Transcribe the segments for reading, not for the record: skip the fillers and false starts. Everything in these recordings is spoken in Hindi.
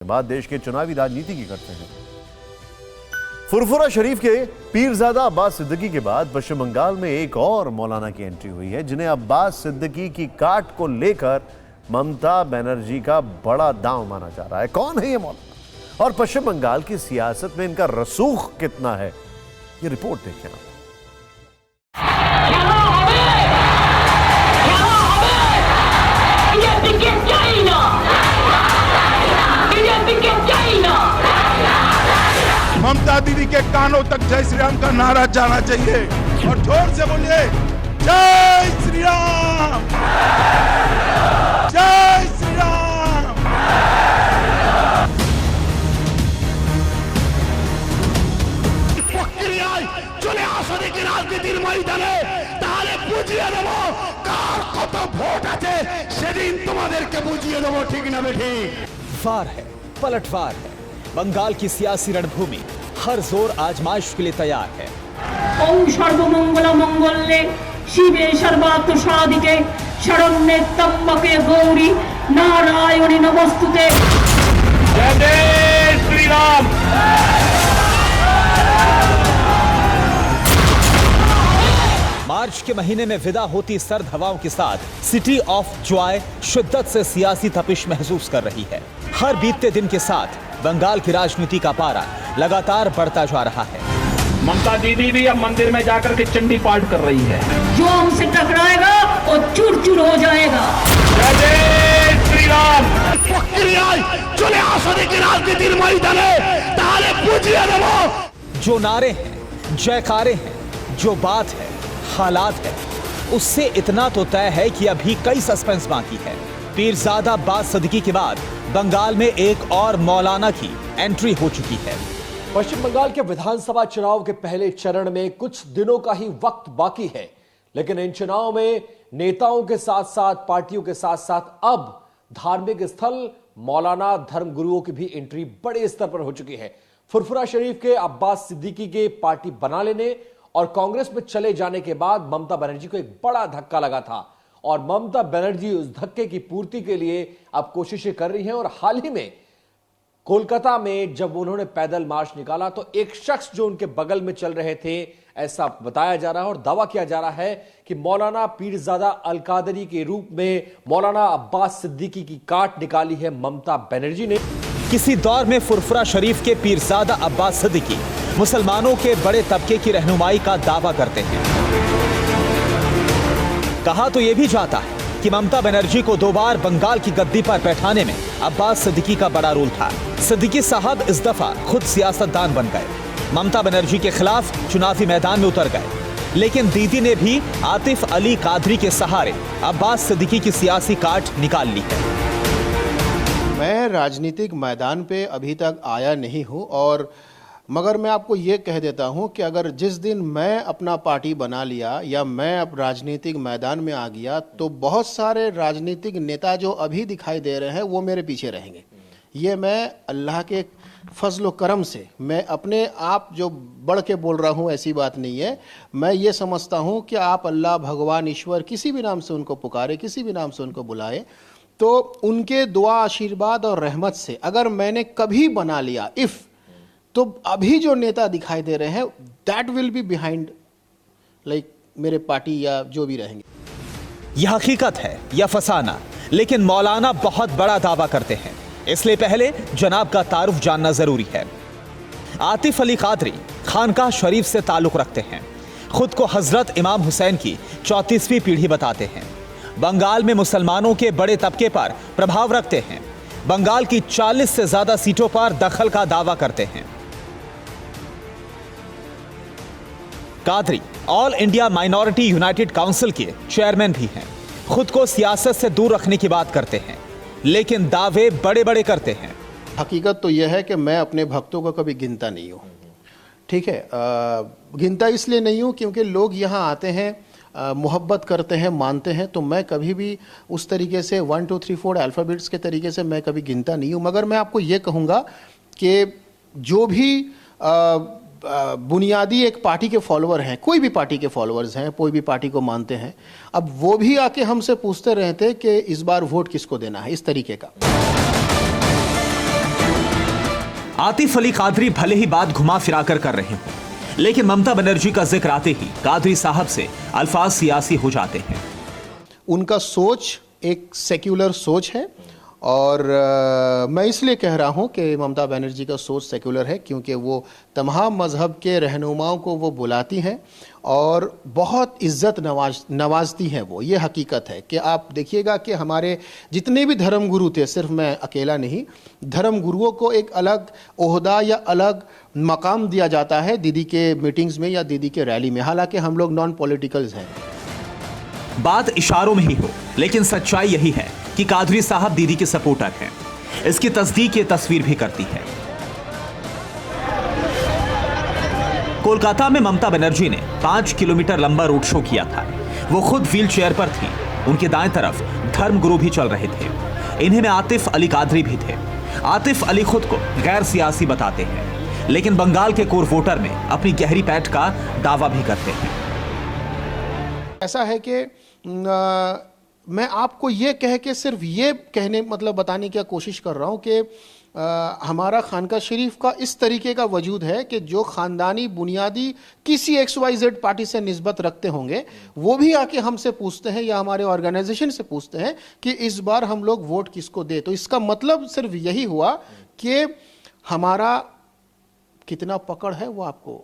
बाद देश के चुनावी राजनीति की करते हैं। फुरफुरा शरीफ के पीरजादा अब्बास सिद्दीकी के बाद पश्चिम बंगाल में एक और मौलाना की एंट्री हुई है, जिन्हें अब्बास सिद्दीकी की काट को लेकर ममता बनर्जी का बड़ा दांव माना जा रहा है। कौन है ये मौलाना और पश्चिम बंगाल की सियासत में इनका रसूख कितना है, ये रिपोर्ट देखें आप। ममता दीदी के कानों तक जय श्री राम का नारा जाना चाहिए और जोर से बोलिए जय श्री राम, जय श्री राम। চলে আসনে কি রাজনীতির ময়দানে তাহলে বুঝিয়ে দেব কার কত ভোট আছে সেদিন তোমাদেরকে বুঝিয়ে দেব, ঠিক না বেঠি? वार है, पलटवार है। बंगाल की सियासी रणभूमि हर जोर आजमाइश के लिए तैयार है। ओम सर्वमंगल मंगल्ये शिवे सर्वार्थ साधिके शरण्ये त्र्यंबके गौरी नारायणी नमस्तुते। जय श्री राम। मार्च के महीने में विदा होती सर्द हवाओं के साथ सिटी ऑफ जॉय शिद्दत से सियासी तपिश महसूस कर रही है। हर बीतते दिन के साथ बंगाल की राजनीति का पारा लगातार बढ़ता जा रहा है। ममता दीदी भी अब मंदिर में जाकर के चंडी पाठ कर रही है। जो हमसे टकराएगा वो चूर चूर हो जाएगा। जय श्री राम। चले আসনে কি রাজনীতির ময়দানে তাহলে বুঝিয়ে দেব। जो नारे हैं, जयकारे हैं, जो बात है, हालात है, उससे इतना तो तय है कि अभी कई सस्पेंस बाकी है। पीरजादा अब्बास सिद्दीकी के बाद बंगाल में एक और मौलाना की एंट्री हो चुकी है। पश्चिम बंगाल के विधानसभा चुनाव के पहले चरण में कुछ दिनों का ही वक्त बाकी है, लेकिन इन चुनाव में नेताओं के साथ साथ पार्टियों के साथ साथ अब धार्मिक स्थल मौलाना धर्म गुरुओं की भी एंट्री बड़े स्तर पर हो चुकी है। फुरफुरा शरीफ के अब्बास सिद्दीकी के पार्टी बना लेने और कांग्रेस में चले जाने के बाद ममता बनर्जी को एक बड़ा धक्का लगा था और ममता बनर्जी उस धक्के की पूर्ति के लिए अब कोशिशें कर रही हैं। और हाल ही में कोलकाता में जब उन्होंने पैदल मार्च निकाला तो एक शख्स जो उनके बगल में चल रहे थे, ऐसा बताया जा रहा है और दावा किया जा रहा है कि मौलाना पीरजादा अल कादरी के रूप में मौलाना अब्बास सिद्दीकी की काट निकाली है ममता बनर्जी ने। किसी दौर में फुरफुरा शरीफ के पीरजादा अब्बास सिद्दीकी मुसलमानों के बड़े तबके की रहनुमाई का दावा करते हैं। कहा तो यह भी जाता है कि ममता बनर्जी को 2 बार बंगाल की गद्दी पर बैठाने में अब्बास सिद्दीकी का बड़ा रोल था। सिद्दीकी साहब इस दफा खुद सियासतदान बन गए, ममता बनर्जी के खिलाफ चुनावी मैदान में उतर गए, लेकिन दीदी ने भी आतिफ अली कादरी के सहारे अब्बास सिद्दीकी की सियासी काट निकाल ली है। मैं राजनीतिक मैदान पे अभी तक आया नहीं हूं, और मगर मैं आपको ये कह देता हूं कि अगर जिस दिन मैं अपना पार्टी बना लिया या मैं अब राजनीतिक मैदान में आ गया तो बहुत सारे राजनीतिक नेता जो अभी दिखाई दे रहे हैं वो मेरे पीछे रहेंगे। ये मैं अल्लाह के फजल करम से, मैं अपने आप जो बढ़ के बोल रहा हूँ ऐसी बात नहीं है। मैं ये समझता हूँ कि आप अल्लाह, भगवान, ईश्वर किसी भी नाम से उनको पुकारे, किसी भी नाम से उनको बुलाए, तो उनके दुआ, आशीर्वाद और रहमत से अगर मैंने कभी बना लिया तो अभी जो नेता दिखाई दे रहे हैं that will be behind like मेरे पार्टी या जो भी रहेंगे। यह हकीकत है या फसाना, लेकिन मौलाना बहुत बड़ा दावा करते हैं, इसलिए पहले जनाब का तारुफ जानना जरूरी है। आतिफ अली कादरी खानकाह शरीफ से ताल्लुक रखते हैं, खुद को हजरत इमाम हुसैन की 34वीं पीढ़ी बताते हैं। बंगाल में मुसलमानों के बड़े तबके पर प्रभाव रखते हैं, बंगाल की 40 से ज्यादा सीटों पर दखल का दावा करते हैं। Qadri all India minority United council के चेयरमैन भी हैं। खुद को सियासत से दूर रखने की बात करते हैं, लेकिन दावे बड़े बड़े करते हैं। हकीकत तो यह है कि मैं अपने भक्तों को कभी गिनता नहीं हूँ, ठीक है। गिनता इसलिए नहीं हूँ क्योंकि लोग यहाँ आते हैं, मोहब्बत करते हैं, मानते हैं, तो मैं कभी भी उस तरीके से 1 2 3 4 अल्फ़ाबेट्स के तरीके से मैं कभी गिनता नहीं हूँ। मगर मैं आपको ये कहूँगा कि जो भी बुनियादी एक पार्टी के फॉलोअर हैं, कोई भी पार्टी के फॉलोअर्स हैं, कोई भी पार्टी को मानते हैं, अब वो भी आके हमसे पूछते रहते कि इस बार वोट किसको देना है, इस तरीके का। आतिफ अली कादरी भले ही बात घुमा फिरा कर रहे हों, लेकिन ममता बनर्जी का जिक्र आते ही कादरी साहब से अल्फाज सियासी हो जाते हैं। उनका सोच एक सेक्युलर सोच है और मैं इसलिए कह रहा हूं कि ममता बनर्जी का सोच सेक्युलर है क्योंकि वो तमाम मजहब के रहनुमाओं को वो बुलाती हैं और बहुत इज्जत नवाजती हैं। वो ये हकीकत है कि आप देखिएगा कि हमारे जितने भी धर्म गुरु थे, सिर्फ मैं अकेला नहीं, धर्म गुरुओं को एक अलग ओहदा या अलग मकाम दिया जाता है दीदी के मीटिंग्स में या दीदी के रैली में, हालांकि हम लोग नॉन पॉलिटिकल्स हैं। बात इशारों में ही हो, लेकिन सच्चाई यही है कि कादरी साहब दीदी के सपोर्टर हैं। इसकी तस्दीक ये तस्वीर भी करती है। कोलकाता में ममता बनर्जी ने 5 किलोमीटर लंबा रोड शो किया था। वो खुद व्हील चेयर पर थी। उनके दाएं तरफ धर्मगुरु भी चल रहे थे। इन्हीं में आतिफ अली कादरी भी थे। आतिफ अली खुद को गैर सियासी बताते हैं, लेकिन बंगाल के कोर वोटर में अपनी गहरी पैठ का दावा भी करते हैं। ऐसा है कि मैं आपको ये कह के सिर्फ ये कहने मतलब बताने की कोशिश कर रहा हूँ कि हमारा खानका शरीफ का इस तरीके का वजूद है कि जो ख़ानदानी बुनियादी किसी XYZ पार्टी से निस्बत रखते होंगे वो भी आके हमसे पूछते हैं या हमारे ऑर्गेनाइजेशन से पूछते हैं कि इस बार हम लोग वोट किसको दे। तो इसका मतलब सिर्फ यही हुआ कि हमारा कितना पकड़ है वो आपको।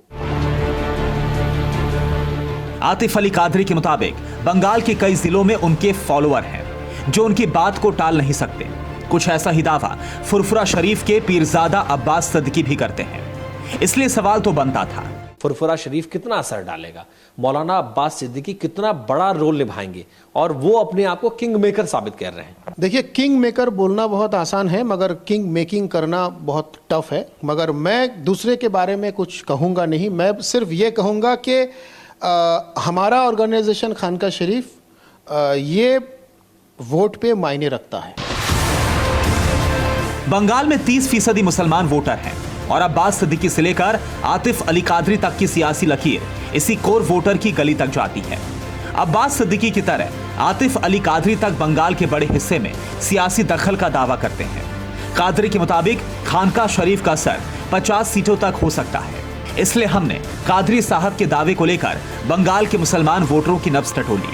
आतिफ अली कादरी के मुताबिक बंगाल के कई जिलों में उनके फॉलोअर हैं जो उनकी बात को टाल नहीं सकते। कुछ ऐसा ही दावा फुरफुरा शरीफ के पीरजादा अब्बास सिद्दीकी भी करते हैं। इसलिए सवाल तो बनता था, फुरफुरा शरीफ कितना असर डालेगा, मौलाना अब्बास सिद्दीकी कितना बड़ा रोल निभाएंगे, और वो अपने आप को किंग मेकर साबित कर रहे हैं। देखिए, किंग मेकर बोलना बहुत आसान है मगर किंग मेकिंग करना बहुत टफ है। मगर मैं दूसरे के बारे में कुछ कहूंगा नहीं, मैं सिर्फ ये कहूंगा कि हमारा ऑर्गेनाइजेशन खानका शरीफ ये वोट पे मायने रखता है। बंगाल में 30% मुसलमान वोटर हैं और अब्बास सिद्दीकी से लेकर आतिफ अली कादरी तक की सियासी लकीर इसी कोर वोटर की गली तक जाती है। अब्बास सिद्दीकी की तरह आतिफ अली कादरी तक बंगाल के बड़े हिस्से में सियासी दखल का दावा करते हैं। कादरी के मुताबिक खानका शरीफ का असर 50 सीटों तक हो सकता है। इसलिए हमने कादरी साहब के दावे को लेकर बंगाल के मुसलमान वोटरों की नब्ज टटोली।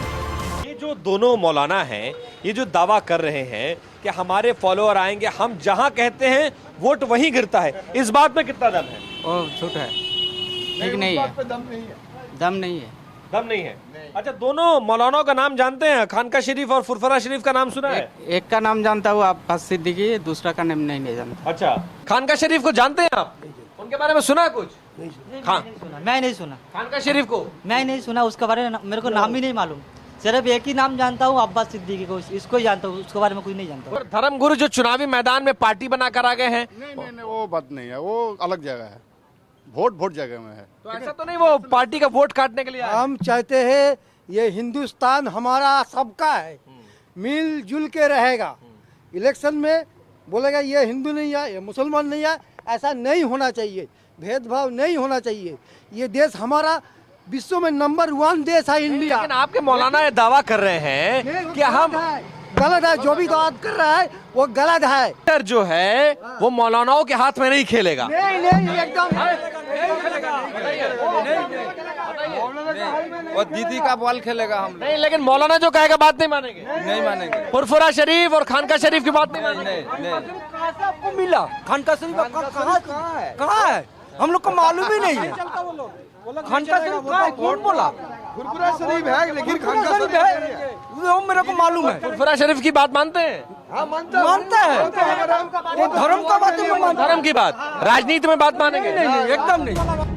ये जो दोनों मौलाना हैं, ये जो दावा कर रहे हैं कि हमारे फॉलोअर आएंगे, हम जहां कहते हैं वोट वहीं गिरता है, इस बात में कितना दम है? ओ झूठ है, ठीक नहीं है, दम नहीं है, दम नहीं है। अच्छा, दोनों मौलानाओं का नाम जानते हैं? खानका शरीफ और फुरफुरा शरीफ का नाम सुना है? एक का नाम जानता हूँ अब्बास सिद्दीकी, दूसरा का नाम नहीं जानता। अच्छा, खानका शरीफ को जानते हैं आप? उनके बारे में सुना कुछ? मैं नहीं सुना। खानका शरीफ को मैं नहीं सुना, उसके बारे में मेरे को नाम ही नहीं मालूम। सिर्फ एक ही नाम जानता हूँ, अब्बास सिद्दीकी को, इसको ही जानता हूँ, उसके बारे में कुछ नहीं जानता। और धर्मगुरु जो चुनावी मैदान में पार्टी बना कर आ गए हैं, नहीं, वो बात नहीं है, वो अलग जगह है, वोट जगह में है। तो ऐसा तो नहीं वो पार्टी का वोट काटने के लिए आए? हम चाहते हैं ये हिंदुस्तान हमारा सबका है, मिलजुल के रहेगा। इलेक्शन में बोलेगा ये हिंदू नहीं है, ये मुसलमान नहीं है, ऐसा नहीं होना चाहिए, भेदभाव नहीं होना चाहिए। ये देश हमारा विश्व में नंबर 1 देश है इंडिया। लेकिन आपके मौलाना ये दावा कर रहे हैं कि हम गलत है, जो भी बात कर रहा है वो गलत है। जो है वो मौलानाओं के हाथ में नहीं खेलेगा। नहीं, एकदम वो दीदी का बॉल खेलेगा हम नहीं, लेकिन मौलाना जो कहेगा बात नहीं मानेंगे। नहीं मानेंगे। फुरफुरा शरीफ और खानका शरीफ की बात नहीं मानेंगे। आपको मिला खानका शरीफ कहाँ है? हम लोग को मालूम ही नहीं है। खानका शरीफ कहाँ है? कौन बोला? फुरफुरा शरीफ है, लेकिन खानका शरीफ है वो मेरे को मालूम है। फुरफुरा शरीफ की बात मानते हैं? मानता है, वो धर्म का बात नहीं, धर्म की बात, राजनीति में बात मानेंगे? नहीं, एकदम नहीं।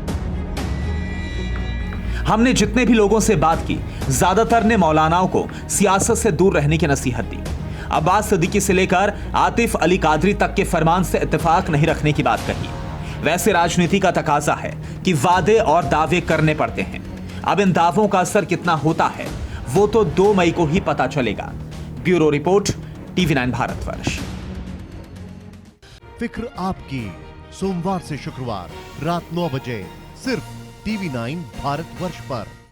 हमने जितने भी लोगों से बात की, ज्यादातर ने मौलानाओं को सियासत से दूर रहने की नसीहत दी। अब्बास सिद्दीकी से लेकर आतिफ अली कादरी तक के फरमान से इत्तेफाक नहीं रखने की बात कही। वैसे राजनीति का तकाजा है कि वादे और दावे करने पड़ते हैं। अब इन दावों का असर कितना होता है वो तो 2 मई को ही पता चलेगा। Bureau report, TV9 Bharatvarsh. फिक्र आपकी, सोमवार से शुक्रवार रात 9 बजे सिर्फ TV9 भारतवर्ष पर।